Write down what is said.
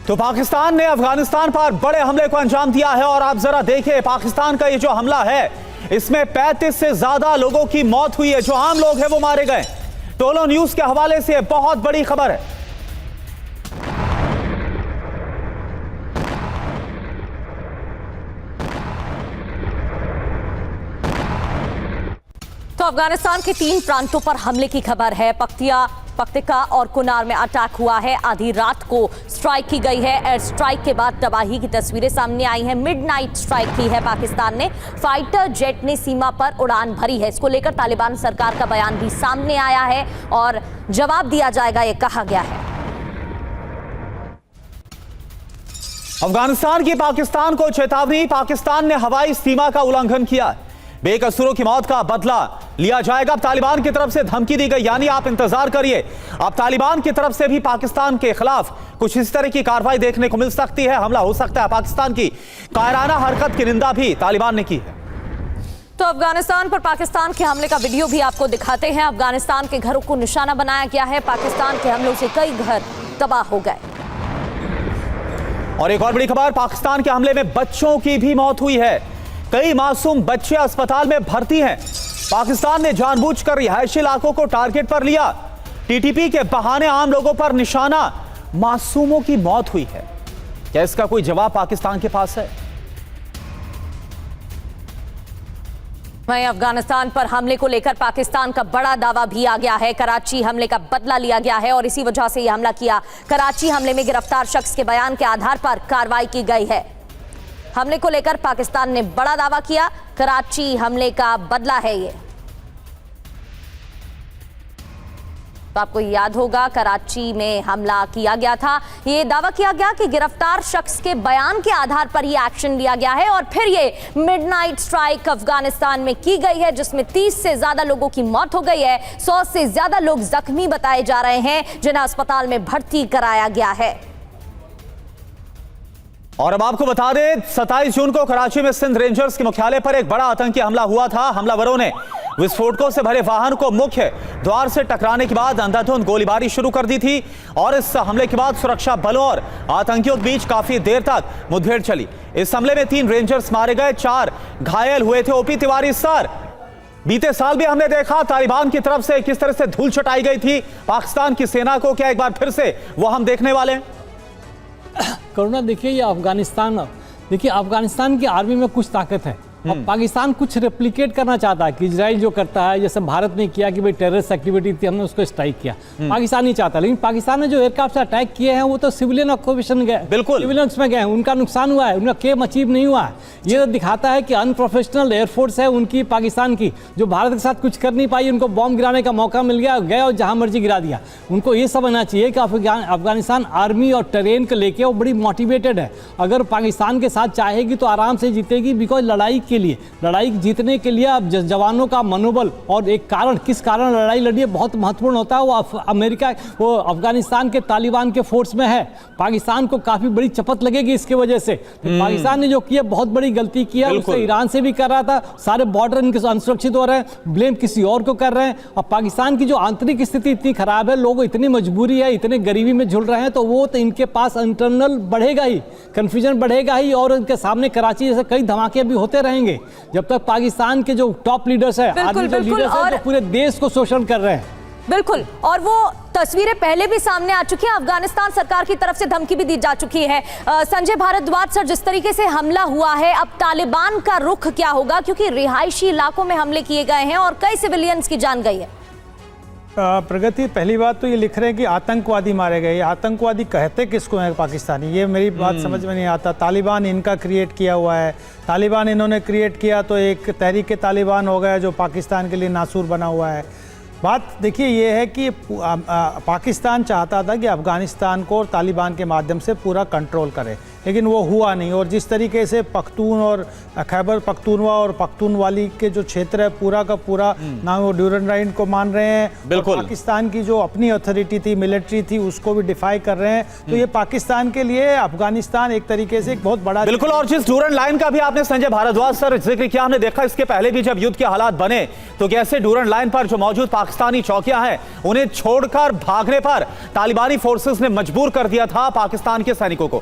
तो पाकिस्तान ने अफगानिस्तान पर बड़े हमले को अंजाम दिया है और आप जरा देखिए पाकिस्तान का ये जो हमला है इसमें 35 से ज्यादा लोगों की मौत हुई है। जो आम लोग हैं वो मारे गए। टोलो न्यूज के हवाले से बहुत बड़ी खबर है। तो अफगानिस्तान के 3 प्रांतों पर हमले की खबर है। पख्तिका और कुनार में अटैक हुआ है। आधी रात को स्ट्राइक की गई है। एयर स्ट्राइक के बाद तबाही की तस्वीरें सामने आई हैं। मिडनाइट स्ट्राइक की है पाकिस्तान ने। फाइटर जेट ने सीमा पर उड़ान भरी है। इसको लेकर तालिबान सरकार का बयान भी सामने आया है और जवाब दिया जाएगा, ये कहा गया है। अफगानिस्तान की पाकिस्तान को चेतावनी। पाकिस्तान ने हवाई सीमा का उल्लंघन किया। बेकसूरों की मौत का बदला लिया जाएगा। अब तालिबान की तरफ से धमकी दी गई, यानी आप इंतजार करिए, अब तालिबान की तरफ से भी पाकिस्तान के खिलाफ कुछ इस तरह की कार्रवाई देखने को मिल सकती है। हमला हो सकता है। पाकिस्तान की कायराना हरकत की निंदा भी तालिबान ने की है। तो अफगानिस्तान पर पाकिस्तान के हमले का वीडियो भी आपको दिखाते हैं। अफगानिस्तान के घरों को निशाना बनाया गया है। पाकिस्तान के हमलों से कई घर तबाह हो गए। और एक और बड़ी खबर, पाकिस्तान के हमले में बच्चों की भी मौत हुई है। कई मासूम बच्चे अस्पताल में भर्ती हैं। पाकिस्तान ने जानबूझकर रिहायशी इलाकों को टारगेट पर लिया। टीटीपी के बहाने आम लोगों पर निशाना। मासूमों की मौत हुई है। क्या इसका कोई जवाब पाकिस्तान के पास है? वहीं अफगानिस्तान पर हमले को लेकर पाकिस्तान का बड़ा दावा भी आ गया है। कराची हमले का बदला लिया गया है और इसी वजह से यह हमला किया। कराची हमले में गिरफ्तार शख्स के बयान के आधार पर कार्रवाई की गई है। हमले को लेकर पाकिस्तान ने बड़ा दावा किया। कराची हमले का बदला है ये। तो आपको याद होगा कराची में हमला किया गया था। ये दावा किया गया कि गिरफ्तार शख्स के बयान के आधार पर ये एक्शन लिया गया है और फिर ये मिडनाइट स्ट्राइक अफगानिस्तान में की गई है जिसमें 30 से ज्यादा लोगों की मौत हो गई है। 100 से ज्यादा लोग जख्मी बताए जा रहे हैं जिन्हें अस्पताल में भर्ती कराया गया है। और अब आपको बता दें 27 जून को कराची में सिंध रेंजर्स के मुख्यालय पर एक बड़ा आतंकी हमला हुआ था। हमलावरों ने विस्फोटकों से भरे वाहन को मुख्य द्वार से टकराने के बाद अंधाधुंध गोलीबारी शुरू कर दी थी और इस हमले के बाद सुरक्षा बलों और आतंकियों के बीच काफी देर तक मुठभेड़ चली। इस हमले में 3 रेंजर्स मारे गए, 4 घायल हुए थे। ओपी तिवारी सर, बीते साल भी हमने देखा तालिबान की तरफ से किस तरह से धूल चटाई गई थी पाकिस्तान की सेना को। क्या एक बार फिर से वो हम देखने वाले हैं? करुणा, देखिए ये अफगानिस्तान की आर्मी में कुछ ताकत है और पाकिस्तान कुछ रेप्लिकेट करना चाहता है कि इजराइल जो करता है, जैसे भारत ने किया कि भाई टेररिस्ट एक्टिविटी थी, हमने उसको स्ट्राइक किया। पाकिस्तान नहीं चाहता, लेकिन पाकिस्तान ने जो एयरक्राफ्ट से अटैक किए हैं वो तो सिविलियन ऑक्यूपेशन गए, बिल्कुल सिविलियंस में गए, उनका नुकसान हुआ है, उनका केम अचीव नहीं हुआ है। ये तो दिखाता है कि अनप्रोफेशनल एयरफोर्स है उनकी पाकिस्तान की, जो भारत के साथ कुछ कर नहीं पाई। उनको बॉम्ब गिराने का मौका मिल गया, गए और जहां मर्जी गिरा दिया। उनको ये समझना चाहिए कि अफगानिस्तान आर्मी और टेरेन को लेके वो बड़ी मोटिवेटेड है। अगर पाकिस्तान के साथ चाहेगी तो आराम से जीतेगी, बिकॉज लड़ाई जीतने के लिए अब जवानों का मनोबल और एक कारण, किस कारण लड़ाई लड़ी है, बहुत महत्वपूर्ण होता है। वो अफगानिस्तान के तालिबान के फोर्स में है। पाकिस्तान को काफी बड़ी चपत लगेगी इसके वजह से। तो पाकिस्तान ने जो किया बहुत बड़ी गलती किया। उससे ईरान से भी कर रहा था, सारे बॉर्डर इनके अनसुरक्षित हो रहे हैं, ब्लेम किसी और को कर रहे हैं। और पाकिस्तान की जो आंतरिक स्थिति इतनी खराब है, लोग इतनी मजबूरी है, इतने गरीबी में झुल रहे हैं, तो वो तो इनके पास इंटरनल बढ़ेगा ही, कंफ्यूजन बढ़ेगा ही। और इनके सामने कराची जैसे कई धमाके भी होते रहेंगे जब तक पाकिस्तान के जो टॉप लीडर्स है, आर्मी के लीडर्स हैं, जो पूरे देश को शोषण कर रहे हैं। बिल्कुल, और वो तस्वीरें पहले भी सामने आ चुकी हैं। अफगानिस्तान सरकार की तरफ से धमकी भी दी जा चुकी है। संजय भारद्वाज सर, जिस तरीके से हमला हुआ है, अब तालिबान का रुख क्या होगा, क्योंकि रिहायशी इलाकों में हमले किए गए हैं और कई सिविलियंस की जान गई है। प्रगति, पहली बात तो ये लिख रहे हैं कि आतंकवादी मारे गए। आतंकवादी कहते किसको हैं पाकिस्तानी, ये मेरी बात समझ में नहीं आता। तालिबान इनका क्रिएट किया हुआ है, तालिबान इन्होंने क्रिएट किया तो एक तहरीक तालिबान हो गया जो पाकिस्तान के लिए नासूर बना हुआ है। बात देखिए ये है कि पाकिस्तान चाहता था कि अफगानिस्तान को तालिबान के माध्यम से पूरा कंट्रोल करे, लेकिन वो हुआ नहीं। और जिस तरीके से पख्तून और खैबर पख्तूनवा और पख्तूनवाली के जो क्षेत्र है पूरा का पूरा ना वो ड्यूरेंट लाइन को मान रहे हैं, बिल्कुल। और पाकिस्तान की जो अपनी अथॉरिटी थी, मिलिट्री थी, उसको भी डिफाई कर रहे हैं। तो ये पाकिस्तान के लिए अफगानिस्तान एक तरीके से एक बहुत बड़ा बिल्कुल। और जिस ड्यूरेंट लाइन का भी आपने संजय भारद्वाज सर जिक्र किया, हमने देखा इसके पहले भी जब युद्ध के हालात बने तो कैसे ड्यूरेंट लाइन पर जो मौजूद पाकिस्तानी चौकियां हैं उन्हें छोड़कर भागने पर तालिबानी फोर्सेस ने मजबूर कर दिया था पाकिस्तान के सैनिकों को।